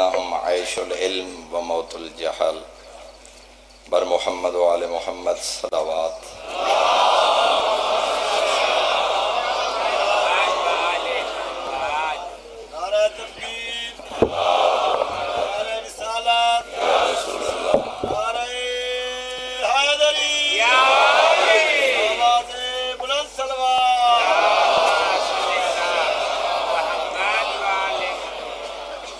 انہم عیش العلم و موت الجہل بر محمد و آل محمد صلوات۔ نعرہ تکبیر، نعرہ رسالت، نعرہ حیدری، آواز بلند صلوات۔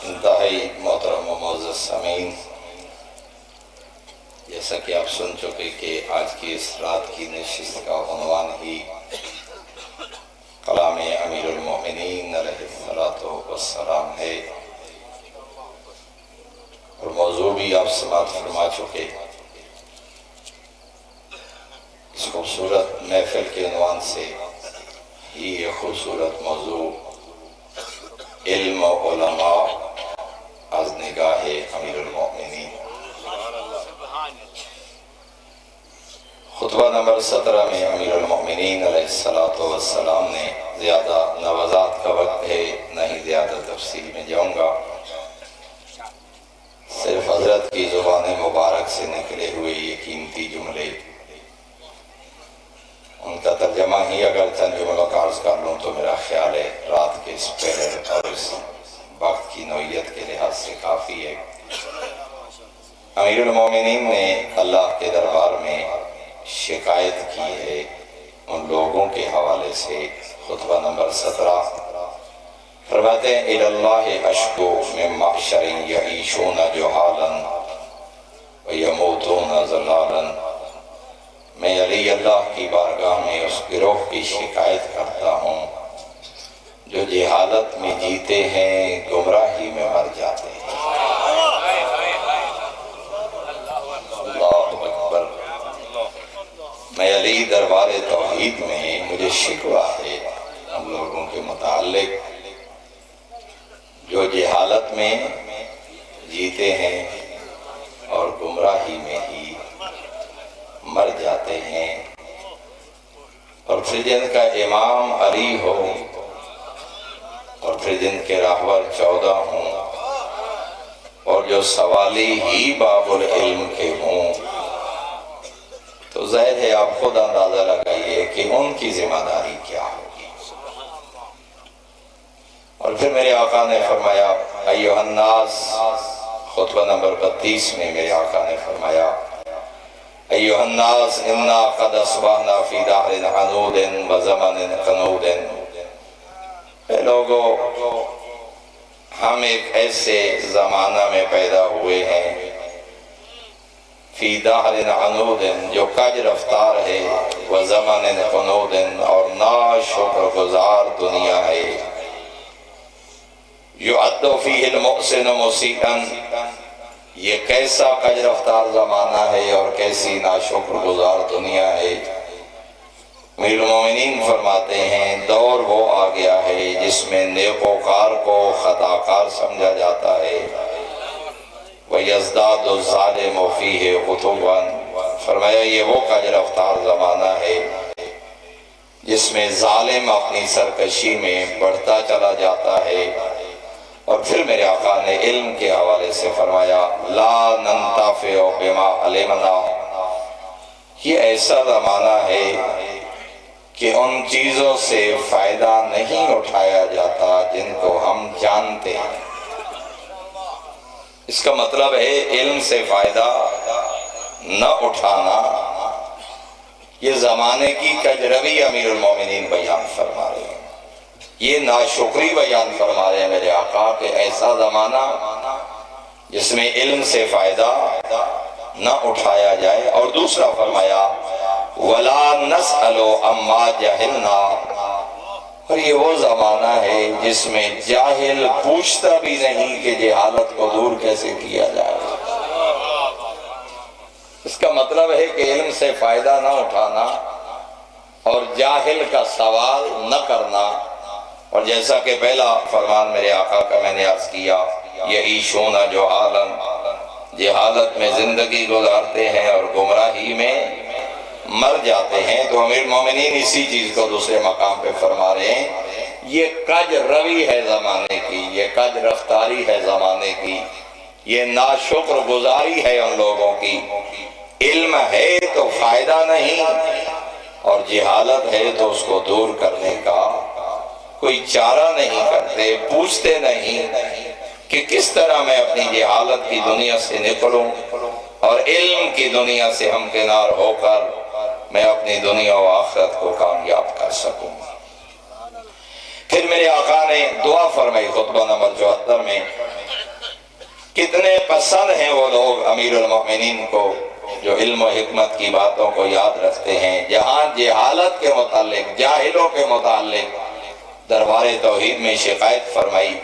انتہائی محترم و معزز سامعین، جیسا کہ آپ سن چکے کہ آج کی اس رات کی نشست کا عنوان ہی کلام امیر المومنین علیہ السلام ہے، اور موضوع بھی آپ سماعت فرما چکے۔ اس خوبصورت محفل کے عنوان سے ہی یہ خوبصورت موضوع علم و علماء از نگاہ امیر المومنین۔ خطبہ نمبر 17 میں امیر المومنین علیہ السلام نے زیادہ نوازات کا وقت ہے، نہ ہی زیادہ تفصیل میں جاؤں گا، صرف حضرت کی زبان مبارک سے نکلے ہوئے یہ قیمتی جملے، ان کا ترجمہ ہی اگر چند جملوں کا عرض کر لوں تو میرا خیال ہے رات کے اس پہر اور اس وقت کی نوعیت کے لحاظ سے کافی ہے۔ امیر المومنین نے اللہ کے دربار میں شکایت کی ہے ان لوگوں کے حوالے سے۔ خطبہ نمبر 17 فرماتے ہیں الاللہ اشکو من معشر یعیشون جہالا ویموتون ضلالا، میں علی اللہ کی بارگاہ میں اس گروہ کی شکایت کرتا ہوں جو جہالت میں جیتے ہیں، گمراہی میں مر جاتے ہیں۔ اللہ اکبر۔ میں علی دربار توحید میں مجھے شکوہ ہے ہم لوگوں کے متعلق جو جہالت میں جیتے ہیں اور گمراہی میں ہی مر جاتے ہیں، اور پھر جن کا امام علی ہو اور پھر جن کے راہبر 14 ہوں اور جو سوالی ہی باب العلم کے ہوں، تو ظاہر ہے آپ خود اندازہ لگائیے کہ ان کی ذمہ داری کیا ہوگی۔ اور پھر میرے آقا نے فرمایا ایھا الناس، خطبہ نمبر 32 میں میرے آقا نے فرمایا ایھا الناس انا قد اصبحنا فی دہر عنود و زمن قنود، اے لوگو ہم ایک ایسے زمانہ میں پیدا ہوئے ہیں فی دہر عنود جو کج رفتار ہے، و زمن قنود اور ناشکر گزار دنیا ہے، یعد فیہ المحسن مسیئا، یہ کیسا کج رفتار زمانہ ہے اور کیسی ناشکر گزار دنیا ہے۔ امیر المومنین فرماتے ہیں دور وہ آ گیا ہے جس میں نیکوکار کو خطاکار سمجھا جاتا ہے، وَيَزْدَادُ الظَّالِمُ فِيهِ غُتُوًّا، فرمایا یہ وہ کج رفتار زمانہ ہے جس میں ظالم اپنی سرکشی میں بڑھتا چلا جاتا ہے۔ اور پھر میرے آقا نے علم کے حوالے سے فرمایا لا ننتفع بما علمنا، یہ ایسا زمانہ ہے کہ ان چیزوں سے فائدہ نہیں اٹھایا جاتا جن کو ہم جانتے ہیں۔ اس کا مطلب ہے علم سے فائدہ نہ اٹھانا، یہ زمانے کی کجروی امیر المومنین بیان فرما رہے ہیں، یہ ناشکری بیان فرما رہے ہیں میرے آقا کہ ایسا زمانہ جس میں علم سے فائدہ نہ اٹھایا جائے۔ اور دوسرا فرمایا وَلَا نَسْأَلُ عَمَّا جَهِلْنَا، اور یہ وہ زمانہ ہے جس میں جاہل پوچھتا بھی نہیں کہ جہالت کو دور کیسے کیا جائے۔ اس کا مطلب ہے کہ علم سے فائدہ نہ اٹھانا اور جاہل کا سوال نہ کرنا، اور جیسا کہ پہلا فرمان میرے آقا کا میں نے عرض کیا یعیشون جہالا، جہالت میں زندگی گزارتے ہیں اور گمراہی میں مر جاتے ہیں۔ تو امیر المومنین اسی چیز کو دوسرے مقام پہ فرما رہے ہیں یہ کج روی ہے زمانے کی، یہ کج رفتاری ہے زمانے کی، یہ ناشکر گزاری ہے ان لوگوں کی۔ علم ہے تو فائدہ نہیں، اور جہالت ہے تو اس کو دور کرنے کا کوئی چارہ نہیں کرتے، پوچھتے نہیں کہ کس طرح میں اپنی جہالت کی دنیا سے نکلوں اور علم کی دنیا سے ہمکنار ہو کر میں اپنی دنیا و آخرت کو کامیاب کر سکوں۔ پھر میرے آقا نے دعا فرمائی خطبہ نمبر 74 میں، کتنے پسند ہیں وہ لوگ امیر المؤمنین کو جو علم و حکمت کی باتوں کو یاد رکھتے ہیں۔ جہاں جہالت کے متعلق، جاہلوں کے متعلق دربار توحید میں شکایت فرمائی،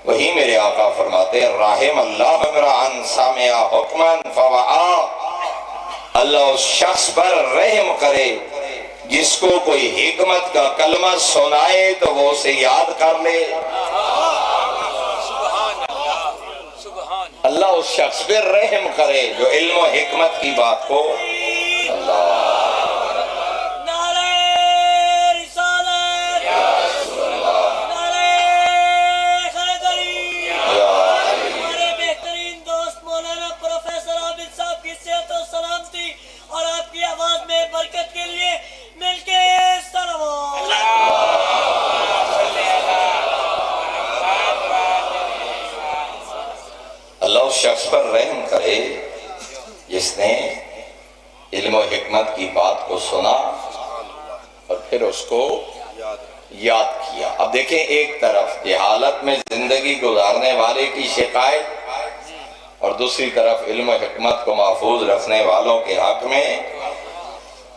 وہی میرے آقا فرماتے ہیں رحم اللہ امرأن سمع حکما فوعا، اللہ اس شخص پر رحم کرے جس کو کوئی حکمت کا کلمہ سنائے تو وہ اسے یاد کر لے۔ اللہ اس شخص پر رحم کرے جو علم و حکمت کی بات کو شخص پر رحم کرے جس نے علم و حکمت کی بات کو سنا اور پھر اس کو یاد کیا۔ اب دیکھیں، ایک طرف جہالت میں زندگی گزارنے والے کی شکایت اور دوسری طرف علم و حکمت کو محفوظ رکھنے والوں کے حق میں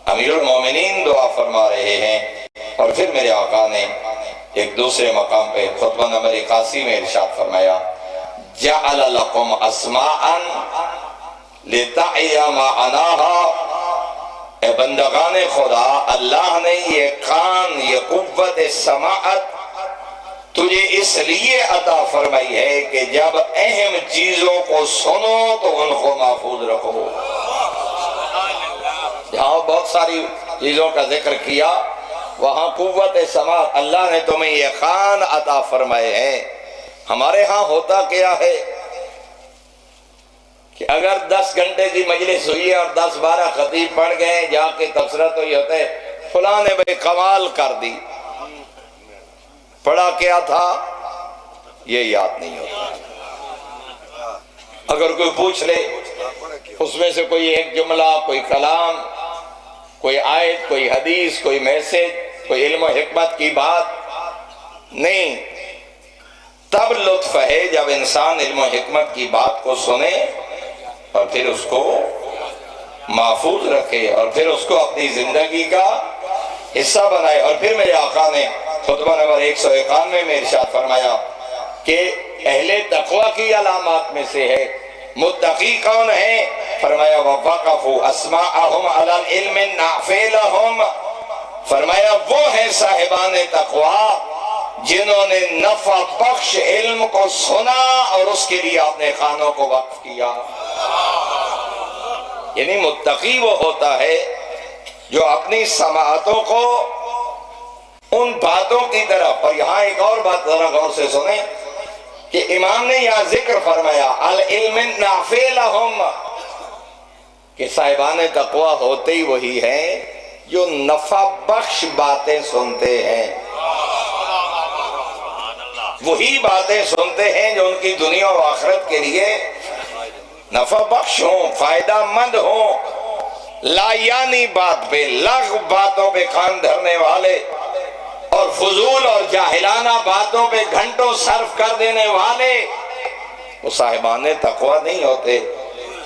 امیر المومنین دعا فرما رہے ہیں۔ اور پھر میرے آقا نے ایک دوسرے مقام پہ خطبہ نمبر 81 میں ارشاد فرمایا، جعل لکم اسماءً لتعی معناها، اے بندگان خدا، اللہ نے یہ کان، یہ قوت سماعت تجھے اس لیے عطا فرمائی ہے کہ جب اہم چیزوں کو سنو تو ان کو محفوظ رکھو۔ یہاں بہت ساری چیزوں کا ذکر کیا، وہاں قوت سماعت اللہ نے تمہیں یہ کان عطا فرمائے ہیں۔ ہمارے ہاں ہوتا کیا ہے کہ اگر 10 گھنٹے کی مجلس ہوئی ہے اور 10-12 خطیب پڑھ گئے، جا کے تبصرہ تو یہ ہوتا ہے فلاں نے بھئی کمال کر دی، پڑھا کیا تھا یہ یاد نہیں ہوتا۔ اگر کوئی پوچھ لے اس میں سے کوئی ایک جملہ، کوئی کلام، کوئی آیت، کوئی حدیث، کوئی میسج، کوئی علم و حکمت کی بات نہیں، تب لطف ہے جب انسان علم و حکمت کی بات کو سنے اور پھر اس کو محفوظ رکھے اور پھر اس کو اپنی زندگی کا حصہ بنائے۔ اور پھر میرے آقا نے خطبہ نمبر 191 میں ارشاد فرمایا کہ اہل تقوی کی علامات میں سے ہے، متقی کون ہے؟ فرمایا وَوَقَفُوا أَسْمَاءَهُمْ عَلَى الْعِلْمِ النَّافِعِ لَهُمْ، فرمایا وہ ہیں صاحبان تقوی جنہوں نے نفع بخش علم کو سنا اور اس کے لیے اپنے کانوں کو وقف کیا۔ یعنی متقی وہ ہوتا ہے جو اپنی سماعتوں کو ان باتوں کی طرف، اور یہاں ایک اور بات ذرا غور سے سنیں کہ امام نے یہاں ذکر فرمایا العلم النافع لہم، کہ صاحبان تقوی ہوتے ہی وہی ہیں جو نفع بخش باتیں سنتے ہیں، وہی باتیں سنتے ہیں جو ان کی دنیا و آخرت کے لیے نفع بخش ہوں، فائدہ مند ہوں۔ لا یعنی بات پہ، لغو باتوں پہ کان دھرنے والے اور فضول اور جاہلانہ باتوں پہ گھنٹوں صرف کر دینے والے وہ صاحبان تقوی نہیں ہوتے۔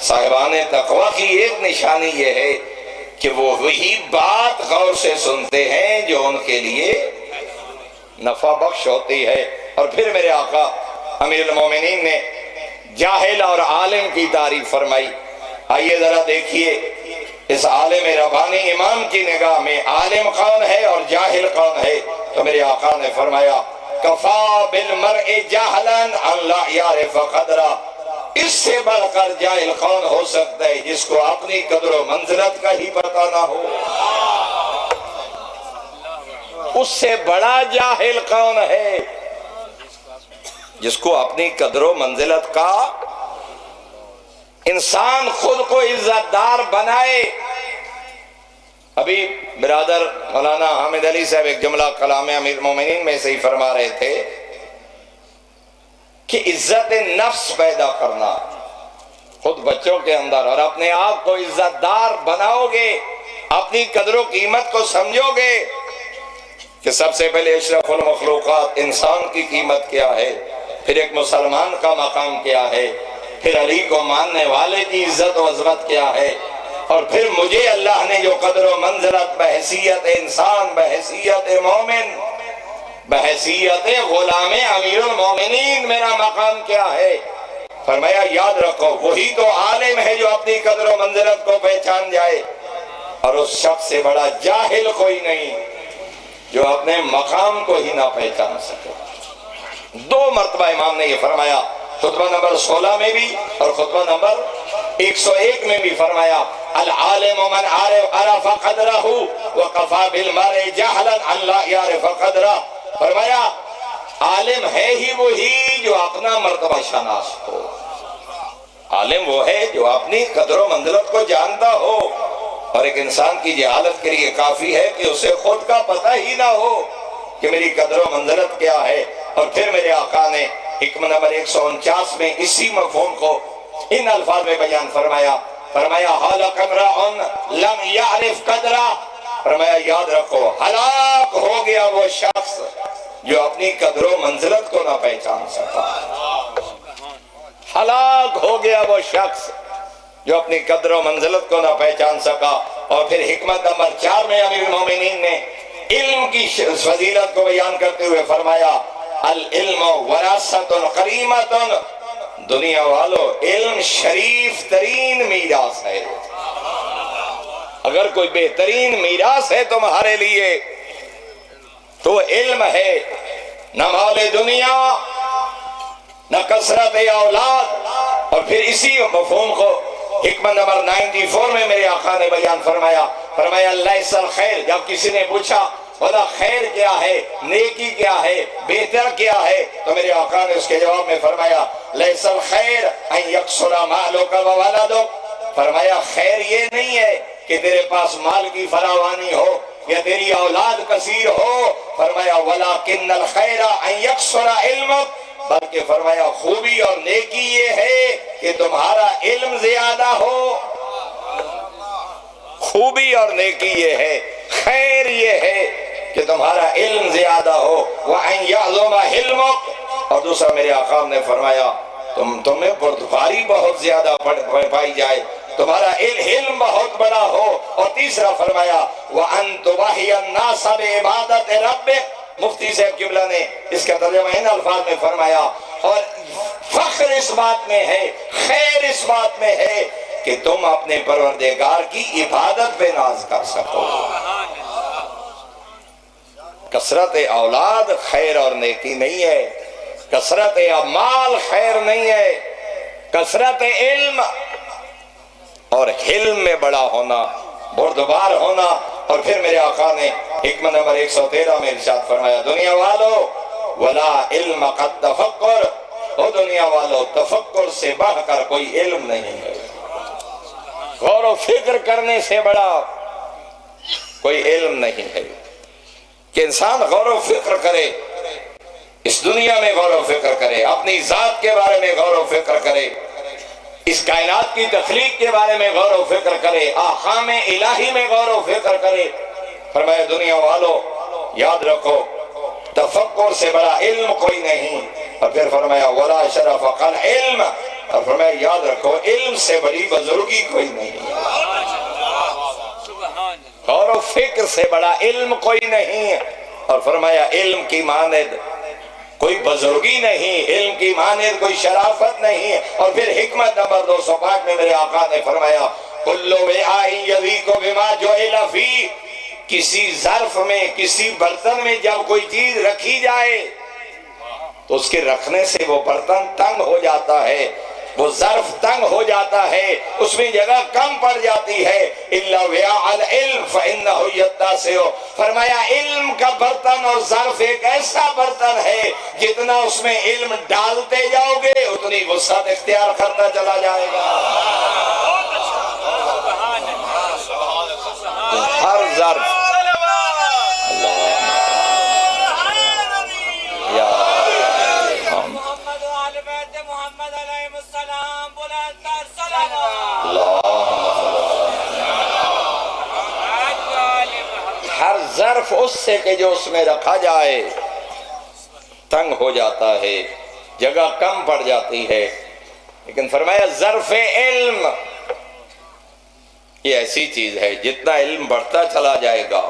صاحبان تقوی کی ایک نشانی یہ ہے کہ وہ وہی بات غور سے سنتے ہیں جو ان کے لیے نفع بخش ہوتی ہے۔ اور پھر میرے آقا امیر المومنین نے جاہل اور عالم کی تعریف فرمائی۔ آئیے ذرا دیکھیے اس عالم ربانی امام کی نگاہ میں عالم کون ہے اور جاہل کون ہے؟ تو میرے آقا نے فرمایا کفا بالمرء جہلا ان لا یعرف قدرہ، اس سے بڑھ کر جاہل کون ہو سکتا ہے جس کو اپنی قدر و منزلت کا ہی پتہ نہ ہو۔ اس سے بڑا جاہل کون ہے جس کو اپنی قدر و منزلت کا انسان خود کو عزت دار بنائے. ابھی برادر مولانا حامد علی صاحب ایک جملہ کلام امیر المومنین میں سے ہی فرما رہے تھے کہ عزت نفس پیدا کرنا خود بچوں کے اندر، اور اپنے آپ کو عزت دار بناؤ گے، اپنی قدر و قیمت کو سمجھو گے کہ سب سے پہلے اشرف المخلوقات انسان کی قیمت کیا ہے، پھر ایک مسلمان کا مقام کیا ہے، پھر علی کو ماننے والے کی عزت و عظمت کیا ہے، اور پھر مجھے اللہ نے جو قدر و منزلت بحیثیت انسان، بحیثیت مومن، بحیثیت غلام امیر المومنین میرا مقام کیا ہے. فرمایا یاد رکھو وہی تو عالم ہے جو اپنی قدر و منزلت کو پہچان جائے، اور اس شخص سے بڑا جاہل کوئی نہیں جو اپنے مقام کو ہی نہ پہچان سکے. 2 مرتبہ امام نے یہ فرمایا، خطبہ نمبر 16 میں بھی اور خطبہ نمبر 101 میں بھی فرمایا العالم من عرف قدرہ وقفا بالمرء جہلا ان لا یعرف قدرہ. فرمایا عالم ہے ہی وہی جو اپنا مرتبہ شناس ہو. عالم وہ ہے جو اپنی قدر و منزلت کو جانتا ہو، اور ایک انسان کی جہالت کے لیے کافی ہے کہ اسے خود کا پتہ ہی نہ ہو کہ میری قدر و منزلت کیا ہے. اور پھر میرے آقا نے حکم نمبر 149 میں اسی مفہوم کو ان الفاظ میں بیان فرمایا، فرمایا ہلاک امرؤ لم یعرف قدرہ. فرمایا یاد رکھو ہلاک ہو گیا وہ شخص جو اپنی قدر و منزلت کو نہ پہچان سکا. ہلاک ہو گیا وہ شخص جو اپنی قدر و منزلت کو نہ پہچان سکا. اور پھر حکمت نمبر 4 میں امیر المومنین نے علم کی فضیلت کو بیان کرتے ہوئے فرمایا العلم وراثۃ کریمۃ. دنیا والو علم شریف ترین میراث ہے. اگر کوئی بہترین میراث ہے تمہارے لیے تو علم ہے. نہ مال دنیا نہ کثرت اولاد. اور پھر اسی مفہوم کو حکمت نمبر 94 میں میرے آقا نے بیان فرمایا، فرمایا لیس الخیر. جب کسی نے پوچھا بولا خیر کیا ہے، نیکی کیا ہے، بہتر کیا ہے، تو میرے آقا نے اس کے جواب میں فرمایا لیس الخیر ان یکثر مالک و ولدک. فرمایا خیر یہ نہیں ہے کہ تیرے پاس مال کی فراوانی ہو یا تیری اولاد کثیر ہو. فرمایا ولکن الخیر ان یکثر علمک. بلکہ فرمایا خوبی اور نیکی یہ ہے کہ تمہارا علم زیادہ ہو. خوبی اور نیکی یہ ہے، خیر یہ ہے کہ تمہارا علم زیادہ ہو. وَأَنْ يَعْظُمَ حِلْمُكَ. اور دوسرا میرے آقا نے فرمایا تمہیں بردباری بہت زیادہ پائی جائے، تمہارا علم بہت بڑا ہو. اور تیسرا فرمایا وَأَنْ تُوَحِيَ النَّاسَ بِعِبَادَتِ رَبِّكَ. مفتی صاحب قبلہ نے اس کا ترجمہ ان الفاظ میں فرمایا، اور فخر اس بات میں ہے، خیر اس بات میں ہے کہ تم اپنے پروردگار کی عبادت پہ ناز کر سکو. کثرت اولاد خیر اور نیکی نہیں ہے، کثرت اعمال خیر نہیں ہے. کثرت علم اور حلم میں بڑا ہونا، بردبار ہونا. اور پھر میرے آقا نے حکمت نمبر 113 میں ارشاد فرمایا دنیا والو ولا علم قد تفکر. او دنیا والو تفکر سے بڑھ کر کوئی علم نہیں ہے، غور و فکر کرنے سے بڑا کوئی علم نہیں ہے. کہ انسان غور و فکر کرے، اس دنیا میں غور و فکر کرے، اپنی ذات کے بارے میں غور و فکر کرے، اس کائنات کی تخلیق کے بارے میں غور و فکر کرے، احکام الہی میں غور و فکر کرے. فرمایا دنیا والو یاد رکھو تفکر سے بڑا علم کوئی نہیں. اور پھر فرمایا ولا شرف قل علم. اور فرمایا یاد رکھو علم سے بڑی بزرگی کوئی نہیں، غور و فکر سے بڑا علم کوئی نہیں. اور فرمایا علم کی مانند کوئی بزرگی نہیں، علم کی مانند کوئی شرافت نہیں. اور پھر حکمت نمبر 205 میں میرے آقا نے فرمایا کل وعاء یضیق بما جعل فیہ. کسی ظرف میں، کسی برتن میں جب کوئی چیز رکھی جائے تو اس کے رکھنے سے وہ برتن تنگ ہو جاتا ہے، وہ ظرف تنگ ہو جاتا ہے، اس میں جگہ کم پڑ جاتی ہے۔ اِلَّا وِعَاءَ الْعِلْمِ فَإِنَّهُ يَتَّسِعُ، فرمایا علم کا برتن اور ظرف ایک ایسا برتن ہے جتنا اس میں علم ڈالتے جاؤ گے اتنی وسعت اختیار کرتا چلا جائے گا۔ ہر ظرف ہر ظرف اس سے کہ جو اس میں رکھا جائے تنگ ہو جاتا ہے، جگہ کم پڑ جاتی ہے، لیکن فرمایا ظرف علم یہ ایسی چیز ہے جتنا علم بڑھتا چلا جائے گا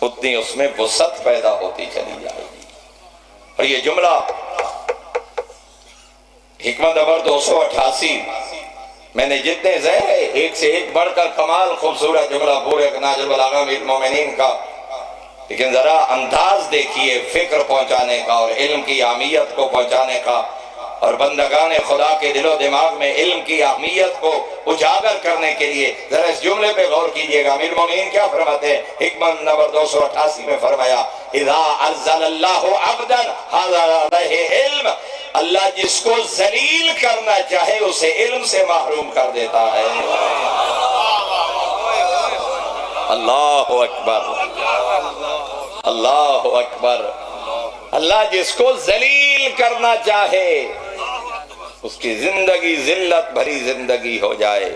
اتنی اس میں وسعت پیدا ہوتی چلی جائے گی۔ اور یہ جملہ حکمت نمبر 288 میں نے جتنے ذہن ہے ایک سے ایک بڑھ کر کمال خوبصورت جملہ پورے نہج البلاغہ امیر المومنین کا، لیکن ذرا انداز دیکھیے فکر پہنچانے کا اور علم کی اہمیت کو پہنچانے کا اور بندگان خدا کے دل و دماغ میں علم کی اہمیت کو اجاگر کرنے کے لیے ذرا اس جملے پہ غور کیجئے گا۔ امیر المومنین کیا فرماتے ہیں؟ حکمت نمبر 288 میں فرمایا اذا عزل اللہ عبدا حضر علیہ علم، اللہ جس کو ذلیل کرنا چاہے اسے علم سے محروم کر دیتا ہے۔ اللہ اکبر، اللہ اکبر۔ اللہ جس کو ذلیل کرنا چاہے اس کی زندگی ذلت بھری زندگی ہو جائے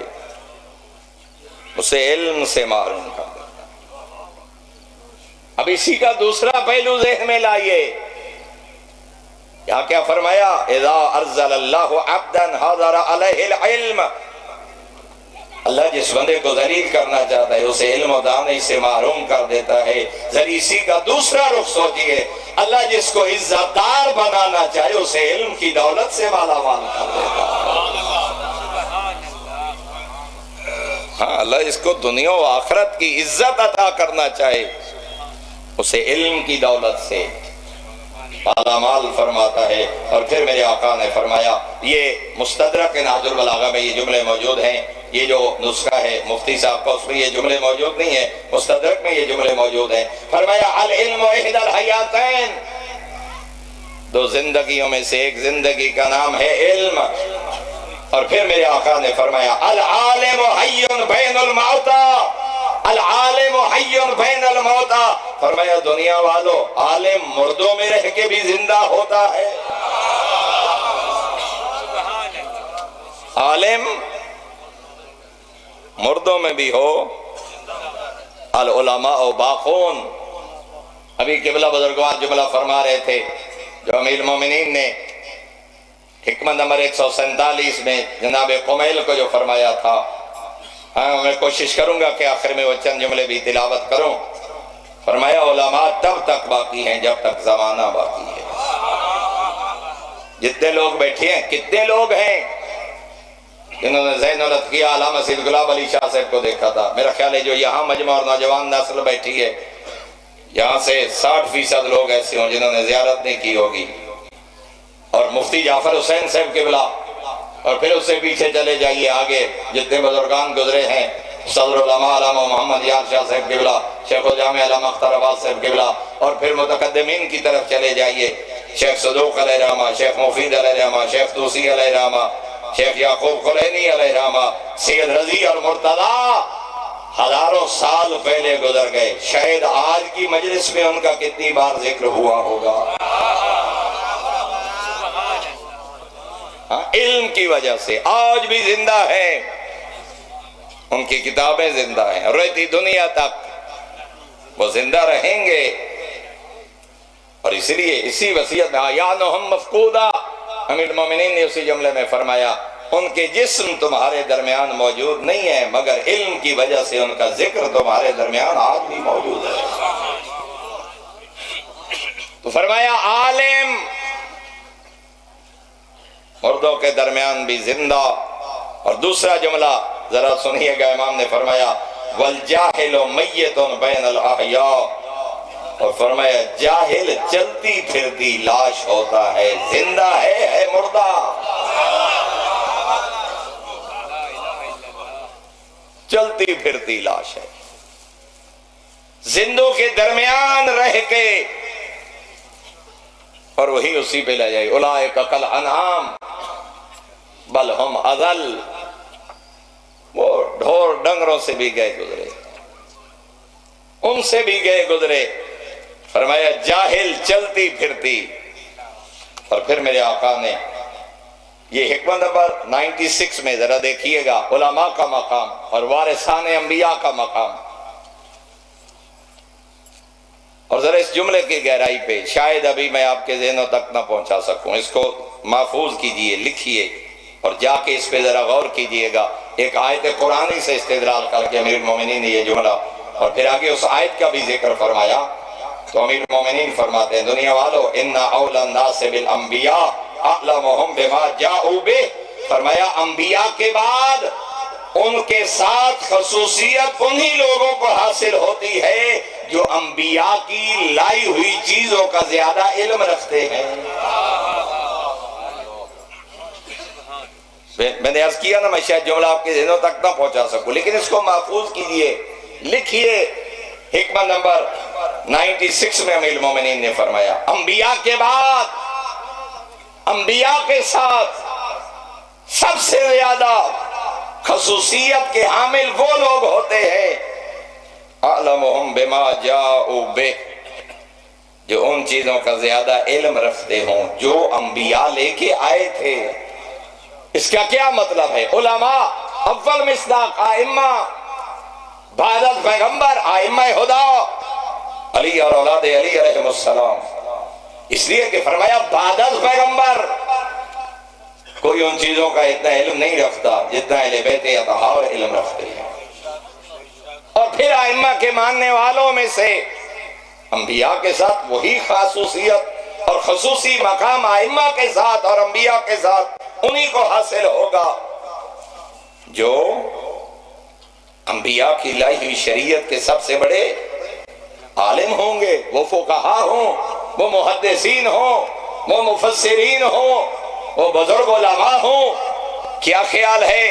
اسے علم سے محروم کر دیتا ہے۔ اب اسی کا دوسرا پہلو ذہن میں لائیے، یہاں کیا فرمایا؟ اذا ارزل اللہ عبدا حضر علیہ العلم، اللہ جس بندے کو ذلیل کرنا چاہتا ہے اسے علم و دانش سے محروم کر دیتا ہے۔ ذرا اسی کا دوسرا رخ سوچئے، اللہ جس کو عزت دار بنانا چاہے اسے علم کی دولت سے مالا مال کر دیتا ہے۔ ہاں، اللہ جس کو دنیا و آخرت کی عزت عطا کرنا چاہے اسے علم کی دولت سے مالا مال فرماتا ہے۔ اور پھر میرے آقا نے فرمایا، یہ مستدرک نہج البلاغہ میں یہ جملے موجود ہیں، یہ جو نسخہ ہے مفتی صاحب کا اس میں یہ جملے موجود نہیں ہیں، مستدرک میں یہ جملے موجود ہیں۔ فرمایا العلم احدی الحیاتین، دو زندگیوں میں سے ایک زندگی کا نام ہے علم۔ اور پھر میرے آقا نے فرمایا العالم حی بین الموتى، العالم حی بین الموتى، فرمایا دنیا والو عالم مردوں میں رہ کے بھی زندہ ہوتا ہے، عالم مردوں میں بھی ہو، العلماء باقون۔ ابھی قبلہ بزرگوار جملہ فرما رہے تھے جو امیر المومنین نے حکمت نمبر 147 میں جناب قمیل کو جو فرمایا تھا۔ ہاں، میں کوشش کروں گا کہ آخر میں وہ چند جملے بھی تلاوت کروں۔ فرمایا علماء تب تک باقی ہیں جب تک زمانہ باقی ہے۔ جتنے لوگ بیٹھے ہیں، کتنے لوگ ہیں جنہوں نے زین الاتقیاء علامہ سید گلاب علی شاہ صاحب کو دیکھا تھا؟ میرا خیال ہے جو یہاں مجمع اور نوجوان نسل بیٹھی ہے یہاں سے 60% لوگ ایسے ہوں جنہوں نے زیارت نہیں کی ہوگی۔ اور مفتی جعفر حسین صاحب قبلہ، اور پھر اس سے پیچھے چلے جائیے آگے جتنے بزرگان گزرے ہیں، صدر علماء علامہ محمد یار شاہ صاحب قبلہ، شیخ الجامع علامہ اختر عباس صاحب قبلہ، اور پھر متقدمین کی طرف چلے جائیے، شیخ صدوق علیہ رحمہ، شیخ مفید علیہ رحمہ، شیخ توسی علیہ رحمہ، شیخ یعقوب خلینی علیہ رحمہ، سید رضی اور مرتضیٰ ہزاروں سال پہلے گزر گئے، شاید آج کی مجلس میں ان کا کتنی بار ذکر ہوا ہوگا۔ علم کی وجہ سے آج بھی زندہ ہے، ان کی کتابیں زندہ ہیں، رہتی دنیا تک وہ زندہ رہیں گے۔ اور اسی لیے اسی وصیت میں اعیانہم مفقودہ، امیر المومنین نے اسی جملے میں فرمایا ان کے جسم تمہارے درمیان موجود نہیں ہے مگر علم کی وجہ سے ان کا ذکر تمہارے درمیان آج بھی موجود ہے۔ تو فرمایا عالم مردوں کے درمیان بھی زندہ۔ اور دوسرا جملہ ذرا سنیے گا، امام نے فرمایا والجاہل میت بین الاحیاء، اور فرمایا جاہل چلتی پھرتی لاش ہوتا ہے، زندہ ہے مردہ۔ چلتی پھرتی لاش ہے، زندوں کے درمیان رہ کے اور وہی اسی پہ لے جائے، اولئک کالانعام بل ہم اضل، وہ ڈھور ڈنگروں سے بھی گئے گزرے، ان سے بھی گئے گزرے، فرمایا جاہل چلتی پھرتی۔ اور پھر میرے آقا نے یہ حکمت نمبر 96 میں ذرا دیکھیے گا، علماء کا مقام اور وارثان انبیاء کا مقام، اور ذرا اس جملے کی گہرائی پہ شاید ابھی میں آپ کے ذہنوں تک نہ پہنچا سکوں، اس کو محفوظ کیجئے، لکھیے اور جا کے اس پہ ذرا غور کیجئے گا۔ ایک آیت قرآنی سے استدلال کر کے امیر المومنین نے یہ جملہ اور پھر آگے اس آیت کا بھی ذکر فرمایا، تو امیر المومنین فرماتے ہیں دنیا والو اِنَّ أَوْلَى النَّاسِ بِالْأَنْبِيَاءِ أَعْلَمُهُمْ بِمَا جَاءُوا بِهِ، فرمایا انبیاء کے بعد ان کے ساتھ خصوصیت انہی لوگوں کو حاصل ہوتی ہے جو انبیاء کی لائی ہوئی چیزوں کا زیادہ علم رکھتے ہیں۔ میں نے عرض کیا نا میں شاید جملہ آپ کے ذہنوں تک نہ پہنچا سکوں، لیکن اس کو محفوظ کیجئے، لکھیے۔ حکمت نمبر 96 میں امیر المومنین نے فرمایا انبیاء کے بعد انبیاء کے ساتھ سب سے زیادہ خصوصیت کے حامل وہ لوگ ہوتے ہیں اعلمہم بما جاءوا بہ، جو ان چیزوں کا زیادہ علم رکھتے ہوں جو انبیاء لے کے آئے تھے۔ اس کا کیا مطلب ہے؟ علماء اول مصداق ائمہ، بعد از پیغمبر ائمہ ہدا، علی اور اولاد علی علیہ السلام، اس لیے کہ فرمایا بعد از پیغمبر کوئی ان چیزوں کا اتنا علم نہیں رکھتا جتنا اہل بیت اطہار علم رکھتے ہیں۔ اور پھر ائمہ کے ماننے والوں میں سے انبیاء کے ساتھ وہی خصوصیت اور خصوصی مقام ائمہ کے ساتھ اور انبیاء کے ساتھ انہی کو حاصل ہوگا جو انبیاء کی لائی ہوئی شریعت کے سب سے بڑے عالم ہوں گے، وہ فقہاء ہوں، وہ محدثین ہوں، وہ مفسرین ہوں، وہ بزرگ علماء ہوں۔ کیا خیال ہے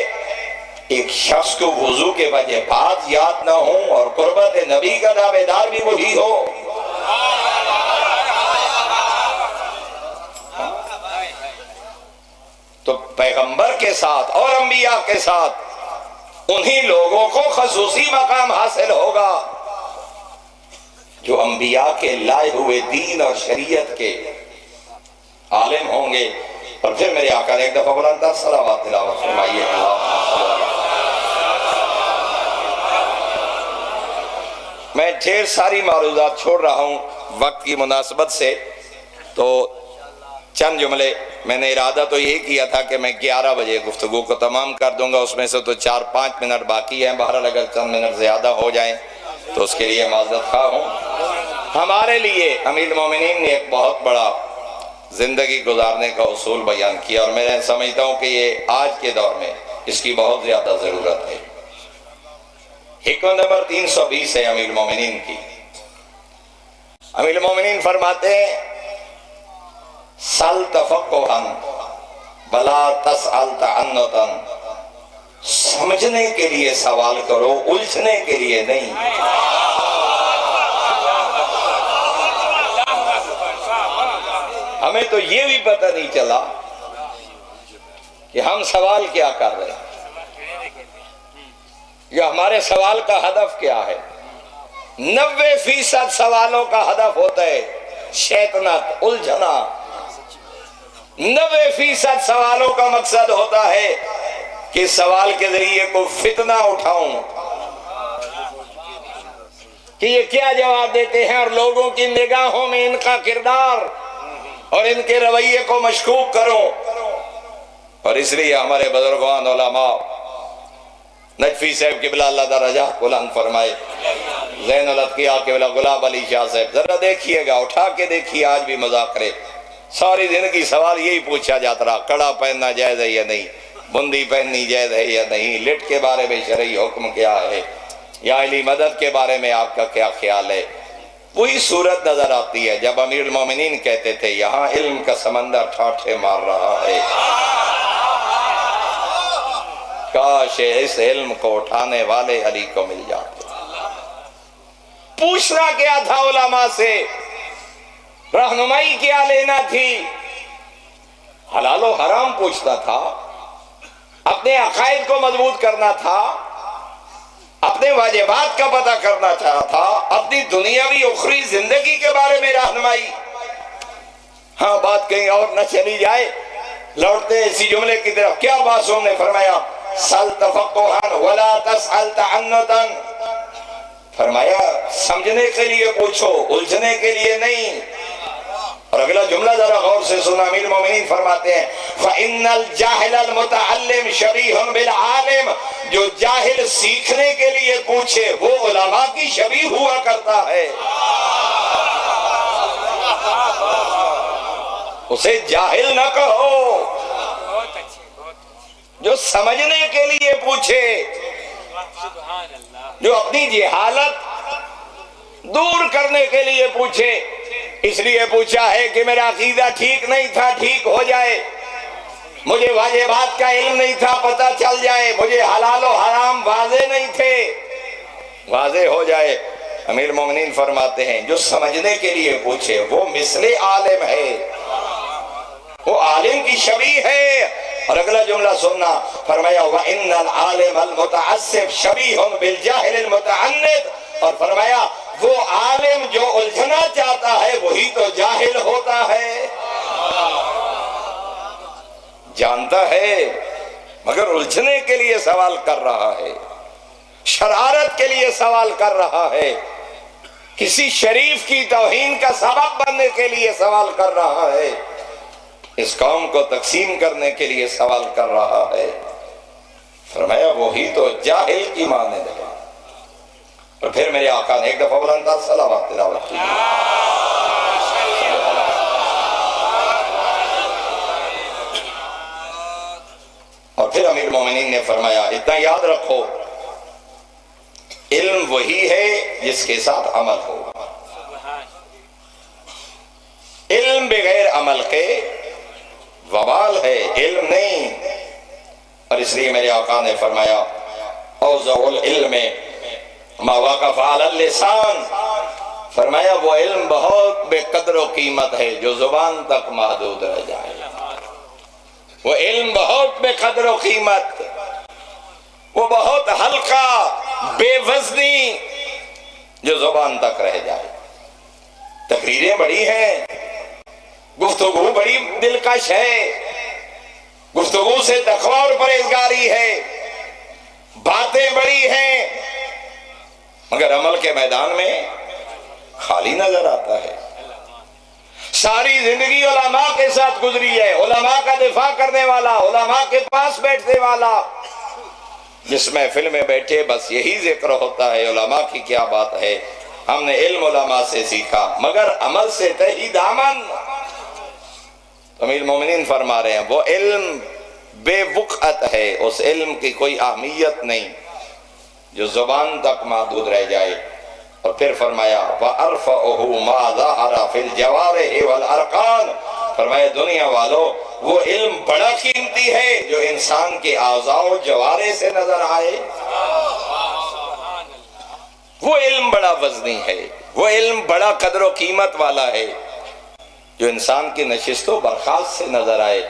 ایک شخص کو وضو کے وجہ بات یاد نہ ہوں اور قربت نبی کا دعوے دار بھی وہی ہو؟ تو پیغمبر کے ساتھ اور انبیاء کے ساتھ انہی لوگوں کو خصوصی مقام حاصل ہوگا جو انبیاء کے لائے ہوئے دین اور شریعت کے عالم ہوں گے۔ اور پھر میرے آقا نے ایک دفعہ بلندر صلوات تلاوت فرمائیے۔ میں ڈھیر ساری معروضات چھوڑ رہا ہوں وقت کی مناسبت سے، تو چند جملے میں نے ارادہ تو یہ کیا تھا کہ میں 11 بجے گفتگو کو تمام کر دوں گا، اس میں سے تو 4-5 منٹ باقی ہیں، بہرحال اگر چند منٹ زیادہ ہو جائیں تو اس کے لیے معذرت خواہ ہوں۔ ہمارے لیے امیر المومنین نے ایک بہت بڑا زندگی گزارنے کا اصول بیان کیا، اور میں سمجھتا ہوں کہ یہ آج کے دور میں اس کی بہت زیادہ ضرورت ہے۔ حکمت نمبر 320 ہے امیر المومنین کی۔ امیر المومنین فرماتے ہیں سل تفقہا بلا تسأل تعنتا، سمجھنے کے لیے سوال کرو، الجھنے کے لیے نہیں۔ ہمیں تو یہ بھی پتہ نہیں چلا کہ ہم سوال کیا کر رہے ہیں یا ہمارے سوال کا ہدف کیا ہے۔ 90% سوالوں کا ہدف ہوتا ہے شیطنت، الجھنا۔ 90% سوالوں کا مقصد ہوتا ہے کہ سوال کے ذریعے کو فتنہ اٹھاؤں کہ یہ کیا جواب دیتے ہیں، اور لوگوں کی نگاہوں میں ان کا کردار اور ان کے رویے کو مشکوک کروں۔ اور اس لیے ہمارے بزرگان علماء نجفی صاحب قبلہ اللہ درجہ بلند فرمائے، زین الاتقیاء قبلہ غلام علی شاہ صاحب، ذرا دیکھیے گا، اٹھا کے دیکھیے، آج بھی مذاکرے ساری زندگی سوال یہی پوچھا جاتا رہا، کڑا پہننا جائز ہے یا نہیں، بندی پہننی جائز ہے یا نہیں، لٹ کے بارے میں شرعی حکم کیا ہے، یا علی مدد کے بارے میں آپ کا کیا خیال ہے۔ وہی صورت نظر آتی ہے جب امیر المومنین کہتے تھے یہاں علم کا سمندر ٹھاٹھے مار رہا ہے، کاش اس علم کو اٹھانے والے علی کو مل جاتے۔ پوچھنا کیا تھا علماء سے، رہنمائی کیا لینا تھی؟ حلال و حرام پوچھنا تھا، اپنے عقائد کو مضبوط کرنا تھا، اپنے واجبات کا پتہ کرنا چاہا تھا، اپنی دنیاوی اخری زندگی کے بارے میں رہنمائی۔ ہاں بات کہیں اور نہ چلی جائے، لوٹتے اسی جملے کی طرف۔ کیا معصوم نے فرمایا؟ سل تفقہا ولا تسأل تعنتا، فرمایا سمجھنے کے لیے پوچھو، الجھنے کے لیے نہیں۔ اور اگلا جملہ ذرا غور سے سنا، امیر المومنین فرماتے ہیں فَإِنَّ الْجَاهِلَ الْمُتَعَلِّمْ شَبِيهٌ بِالْعَالِمِ، جو جاہل سیکھنے کے لیے پوچھے وہ علماء کی شبیہ ہوا کرتا ہے۔ اسے جاہل نہ کہو، جو سمجھنے کے لیے پوچھے، جو اپنی جہالت دور کرنے کے لیے پوچھے۔ اس لیے پوچھا ہے کہ میرا عقیدہ ٹھیک نہیں تھا، ٹھیک ہو جائے، مجھے واجبات کا علم نہیں تھا، پتہ چل جائے، مجھے حلال و حرام واضح نہیں تھے، واضح ہو جائے۔ امیر المومنین فرماتے ہیں جو سمجھنے کے لیے پوچھے وہ مثل عالم ہے، وہ عالم کی شبیہ ہے۔ اور اگلا جملہ سننا، فرمایا وَإِنَّ الْعَالِمَ الْمُتَعَسِّفْ شَبِيهٌ بِالْجَاهِلِ الْمُتَعَنِّدِ، اور فرمایا وہ عالم جو الجھنا چاہتا ہے وہی تو جاہل ہوتا ہے۔ جانتا ہے مگر الجھنے کے لیے سوال کر رہا ہے، شرارت کے لیے سوال کر رہا ہے، کسی شریف کی توہین کا سبب بننے کے لیے سوال کر رہا ہے، اس قوم کو تقسیم کرنے کے لیے سوال کر رہا ہے۔ فرمایا وہی تو جاہل کی مانند ہے۔ اور پھر میرے آقا نے ایک دفعہ بلند صلوات تلاوت کی، اور پھر امیر المومنین نے فرمایا اتنا یاد رکھو، علم وہی ہے جس کے ساتھ عمل ہو، علم بغیر عمل کے وبال ہے، علم نہیں۔ اور اس لیے میرے آقا نے فرمایا اوضع العلم ما وقف علی اللسان، فرمایا وہ علم بہت بے قدر و قیمت ہے جو زبان تک محدود رہ جائے، وہ علم بہت بے قدر و قیمت، وہ بہت ہلکا بے وزنی جو زبان تک رہ جائے۔ تقریریں بڑی ہیں، گفتگو بڑی دلکش ہے، گفتگو سے تقوی اور پرہیزگاری ہے، باتیں بڑی ہیں، مگر عمل کے میدان میں خالی نظر آتا ہے۔ ساری زندگی علماء کے ساتھ گزری ہے، علماء کا دفاع کرنے والا، علماء کے پاس بیٹھنے والا، جس محفل میں بیٹھے بس یہی ذکر ہوتا ہے علماء کی کیا بات ہے، ہم نے علم علماء سے سیکھا، مگر عمل سے تہی دامن۔ امیر المومنین فرما رہے ہیں وہ علم بے وقعت ہے، اس علم کی کوئی اہمیت نہیں جو زبان تک محدود رہ جائے۔ اور پھر فرمایا وَأَرْفَعُهُ مَا ظَهَرَ فِي الْجَوَارِحِ وَالْأَرْقَانِ، فرمایا دنیا والوں وہ علم بڑا قیمتی ہے جو انسان کے اعضاء و جوارح سے نظر آئے، وہ علم بڑا وزنی ہے، وہ علم بڑا قدر و قیمت والا ہے جو انسان کی نشست و برخاست سے نظر آئے،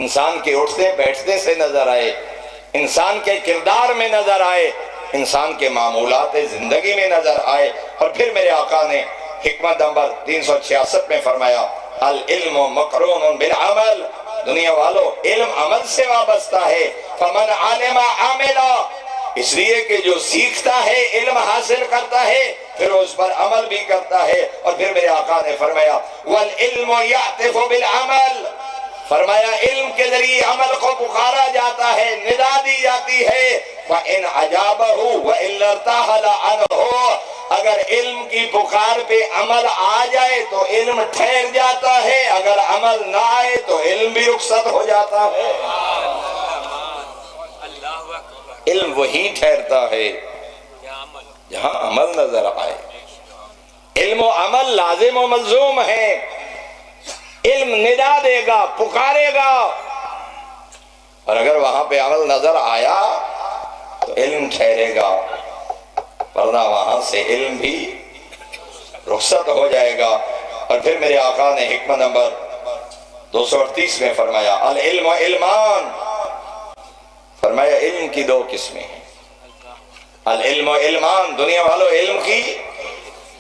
انسان کے اٹھتے بیٹھتے سے نظر آئے، انسان کے کردار میں نظر آئے، انسان کے معمولات زندگی میں نظر آئے۔ اور پھر میرے آقا نے حکمت نمبر 366 میں فرمایا العلم مقرون بالعمل، دنیا والو علم عمل سے وابستہ ہے، فمن علم عمل، اس لیے کہ جو سیکھتا ہے علم حاصل کرتا ہے پھر اس پر عمل بھی کرتا ہے۔ اور پھر میرے آقا نے فرمایا والعلم یعطف بالعمل، فرمایا علم کے ذریعے عمل کو پکارا جاتا ہے، ندا دی جاتی ہے، وَإِنْ عَجَابَهُ وَإِنْ ارْتَحَلَ عَنْهُ، اگر علم کی پکار پہ عمل آ جائے تو علم ٹھہر جاتا ہے، اگر عمل نہ آئے تو علم بھی رخصت ہو جاتا ہے۔ علم وہی ٹھہرتا ہے جہاں عمل نظر آئے، علم و عمل لازم و ملزوم ہے، علم ندا دے گا، پکارے گا، اور اگر وہاں پہ عمل نظر آیا علم ٹھہرے گا، ورنہ وہاں سے علم بھی رخصت ہو جائے گا۔ اور پھر میرے آقا نے حکمت نمبر 238 میں فرمایا العلم علمان، فرمایا علم کی دو قسمیں ہیں۔ العلم علمان، دنیا والوں علم کی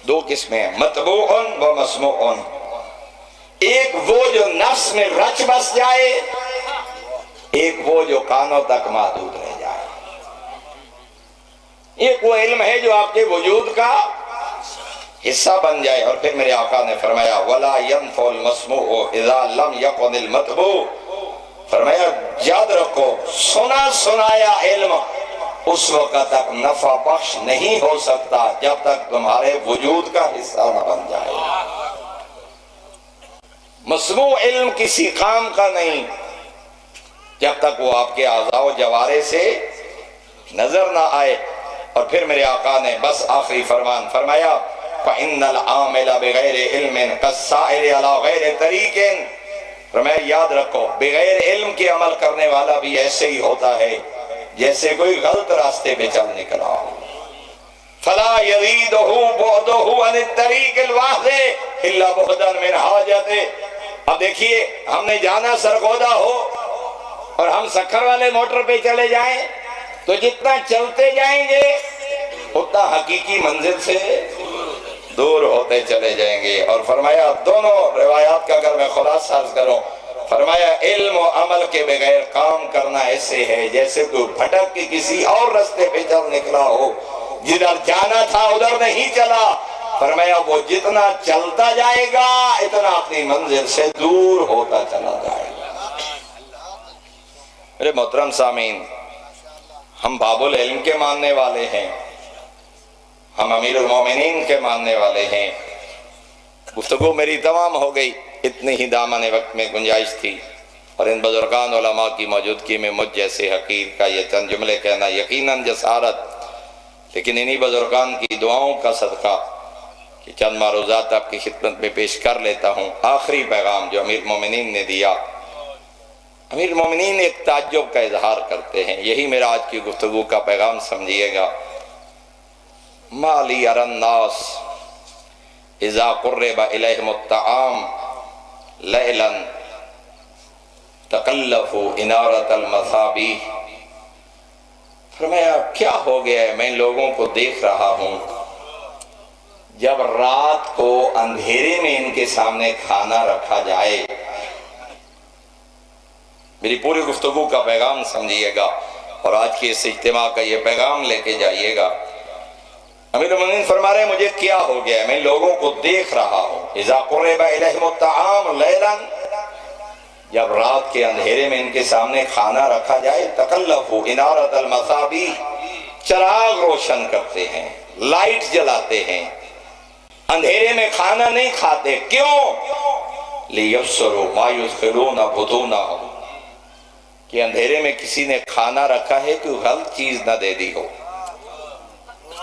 دو قسمیں ہیں، مطبوع و مسموع۔ ایک وہ جو نفس میں رچ بس جائے، ایک وہ جو کانوں تک محدود رہ جائے۔ ایک وہ علم ہے جو آپ کے وجود کا حصہ بن جائے۔ اور پھر میرے آقا نے فرمایا وَلَا يَنْفُ الْمَسْمُعُ إِذَا لَمْ يَكُنِ الْمَطْبُوعُ، فرمایا یاد رکھو سنا سنایا علم اس وقت تک نفع بخش نہیں ہو سکتا جب تک تمہارے وجود کا حصہ نہ بن جائے۔ مسموع علم کسی کام کا نہیں جب تک وہ آپ کے اعضاء و جوارے سے نظر نہ آئے۔ اور پھر میرے آقا نے بس آخری فرمان فرمایا فَإِنَّ الْعَامِلَ بِغَيْرِ عِلْمٍ كَالسَّائِرِ عَلَى غَيْرِ طَرِيقٍ، فرمایا یاد رکھو بغیر علم کے عمل کرنے والا بھی ایسے ہی ہوتا ہے جیسے کوئی غلط راستے پہ چل نکلا ہو۔ فَلَا يَرِيدُهُ بُعْدُهُ عَنِ الطَّرِيقِ الْوَاحِدِ إِلَّا بُعْدًا مِنْ حَاجَتِهِ۔ اب دیکھیے ہم نے جانا سرگودا ہو اور ہم سکھر والے موٹر پہ چلے جائیں تو جتنا چلتے جائیں گے اتنا حقیقی منزل سے دور ہوتے چلے جائیں گے۔ اور فرمایا دونوں روایات کا اگر میں خلاصہ عرض کروں، فرمایا علم و عمل کے بغیر کام کرنا ایسے ہے جیسے کوئی بھٹک کے کسی اور راستے پہ چل نکلا ہو، جدھر جانا تھا ادھر نہیں چلا۔ فرمایا وہ جتنا چلتا جائے گا اتنا اپنی منزل سے دور ہوتا چلا جائے گا۔ میرے محترم سامعین، ہم باب العلم کے ماننے والے ہیں، ہم امیر المومنین کے ماننے والے ہیں۔ گفتگو میری تمام ہو گئی، اتنی ہی دامن وقت میں گنجائش تھی، اور ان بزرگان علماء کی موجودگی میں مجھ جیسے حقیر کا یہ چند جملے کہنا یقیناً جسارت، لیکن انہی بزرگان کی دعاؤں کا صدقہ کہ چند معروضات آپ کی خدمت میں پیش کر لیتا ہوں۔ آخری پیغام جو امیر المومنین نے دیا، امیر المومنین ایک تعجب کا اظہار کرتے ہیں، یہی میرا آج کی گفتگو کا پیغام سمجھیے گا۔ ما لی اری الناس اذا قرب الیہم الطعام لیلا تکلفوا انارۃ المصابیح، فرمایا کیا ہو گیا ہے، میں لوگوں کو دیکھ رہا ہوں جب رات کو اندھیرے میں ان کے سامنے کھانا رکھا جائے۔ میری پوری گفتگو کا پیغام سمجھیے گا اور آج کی اس اجتماع کا یہ پیغام لے کے جائیے گا۔ امیر المومنین فرما رہے ہیں مجھے کیا ہو گیا ہے، میں لوگوں کو دیکھ رہا ہوں اذا قرب الیہم الطعام لیلا، جب رات کے اندھیرے میں ان کے سامنے کھانا رکھا جائے، تکلفوا انارۃ المصابیح، چراغ روشن کرتے ہیں، لائٹ جلاتے ہیں، اندھیرے میں کھانا نہیں کھاتے۔ کیوں؟ لیبصروا ما یدخلون بطونہم، کہ اندھیرے میں کسی نے کھانا رکھا ہے کوئی غلط چیز نہ دے دی ہو،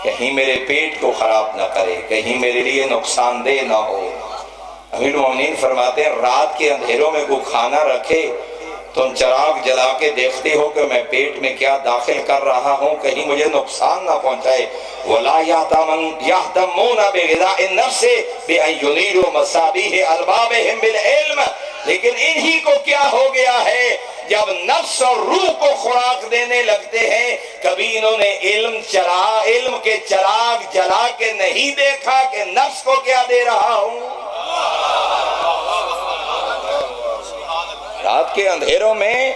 کہیں میرے پیٹ کو خراب نہ کرے، کہیں میرے لیے نقصان دہ نہ ہو۔ امیر المومنین فرماتے ہیں رات کے اندھیروں میں کوئی کھانا رکھے تم چراغ جلا کے دیکھتے ہو کہ میں پیٹ میں کیا داخل کر رہا ہوں، کہیں مجھے نقصان نہ پہنچائے۔ وَلَا يَهْتَمُّونَ بِغِذَاءِ النَّفْسِ بِأَن يُنِيرُوا مَصَابِيحَ أَرْبَابِهِمْ بِالْعِلْمِ، لیکن انہی کو کیا ہو گیا ہے جب نفس اور روح کو خوراک دینے لگتے ہیں، کبھی انہوں نے علم کے چراغ جلا کے نہیں دیکھا کہ نفس کو کیا دے رہا ہوں۔ رات کے اندھیروں میں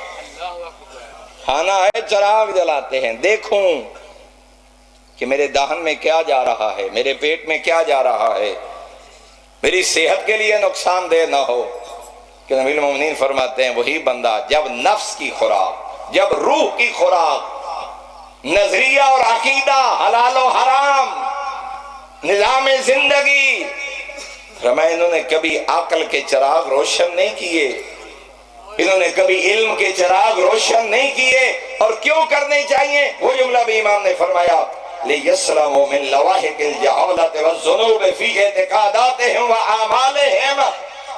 کھانا ہے، چراغ جلاتے ہیں، دیکھوں کہ میرے دہن میں کیا جا رہا ہے، میرے پیٹ میں کیا جا رہا ہے، میری صحت کے لیے نقصان دہ نہ ہو۔ کہ امیر المومنین فرماتے ہیں وہی بندہ جب نفس کی خوراک، جب روح کی خوراک، نظریہ اور عقیدہ، حلال و حرام، نظام زندگی، فرمایا انہوں نے کبھی عقل کے چراغ روشن نہیں کیے، انہوں نے کبھی علم کے چراغ روشن نہیں کیے۔ اور کیوں کرنے چاہیے؟ وہ جملہ بھی امام نے فرمایا لِيَسْلَمُوا مِنْ لَوَاحِقِ الْجَهَالَةِ وَالذُّنُوبِ فِي اعْتِقَادَاتِهِمْ وَأَعْمَالِهِمْ،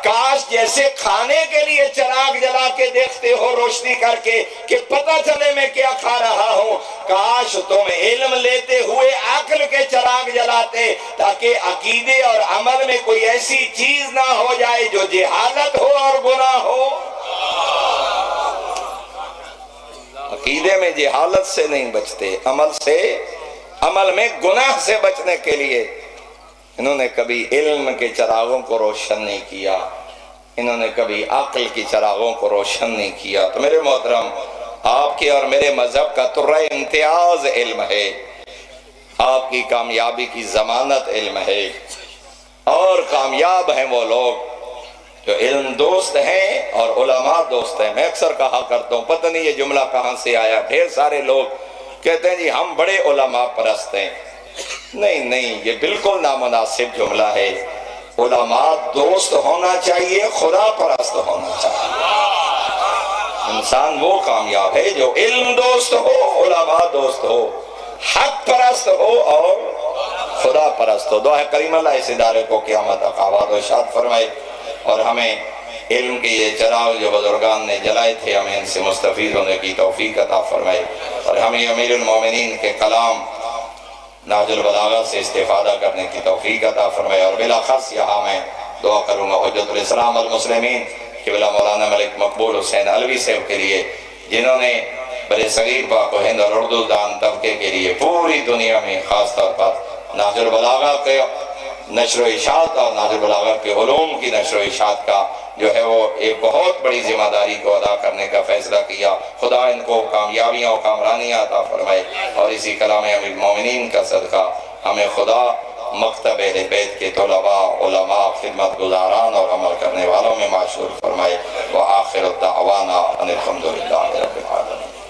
کاش جیسے کھانے کے لیے چراغ جلا کے دیکھتے ہو روشنی کر کے کہ پتہ چلے میں کیا کھا رہا ہوں، کاش تم علم لیتے ہوئے عقل کے چراغ جلاتے تاکہ عقیدے اور عمل میں کوئی ایسی چیز نہ ہو جائے جو جہالت ہو اور گناہ ہو۔ عقیدے میں جہالت سے نہیں بچتے، عمل میں گناہ سے بچنے کے لیے انہوں نے کبھی علم کے چراغوں کو روشن نہیں کیا، انہوں نے کبھی عقل کی چراغوں کو روشن نہیں کیا۔ تو میرے محترم، آپ کے اور میرے مذہب کا ترہ امتیاز علم ہے، آپ کی کامیابی کی ضمانت علم ہے، اور کامیاب ہیں وہ لوگ جو علم دوست ہیں اور علماء دوست ہیں۔ میں اکثر کہا کرتا ہوں، پتہ نہیں یہ جملہ کہاں سے آیا، ڈھیر سارے لوگ کہتے ہیں جی ہم بڑے علماء پرست ہیں۔ نہیں، یہ بالکل نامناسب جملہ ہے۔ علماء دوست ہونا چاہیے، خدا پرست ہونا چاہیے۔ انسان وہ کامیاب ہے جو علم دوست ہو، علماء دوست ہو، حق پرست ہو اور خدا پرست ہو۔ دعا ہے کریم اللہ اس ادارے کو قیامت تک آباد و شاد فرمائے، اور ہمیں علم کے یہ چراغ جو بزرگان نے جلائے تھے ہمیں ان سے مستفید ہونے کی توفیق عطا فرمائے، اور ہمیں امیر المومنین کے کلام نہج البلاغہ سے استفادہ کرنے کی توفیق عطا فرمائے۔ اور بلاخص یہاں میں دعا کروں گا حجت الاسلام المسلمین قبلہ مولانا ملک مقبول حسین علوی صاحب کے لیے، جنہوں نے برِ صغیر پاک و ہند اور اردو دان طبقے کے لیے پوری دنیا میں خاص طور پر نہج البلاغہ کے نشر و اشاعت اور نہج البلاغہ کے علوم کی نشر و اشاعت کا جو ہے وہ ایک بہت بڑی ذمہ داری کو ادا کرنے کا فیصلہ کیا۔ خدا ان کو کامیابیاں و کامرانیاں عطا فرمائے، اور اسی کلام امیر المومنین کا صدقہ ہمیں خدا مکتب اہل بیت کے طلباء، علماء، خدمت گزاران اور عمل کرنے والوں میں معشور فرمائے۔ وآخر الدعوانا ان الحمدللہ رب العالمین۔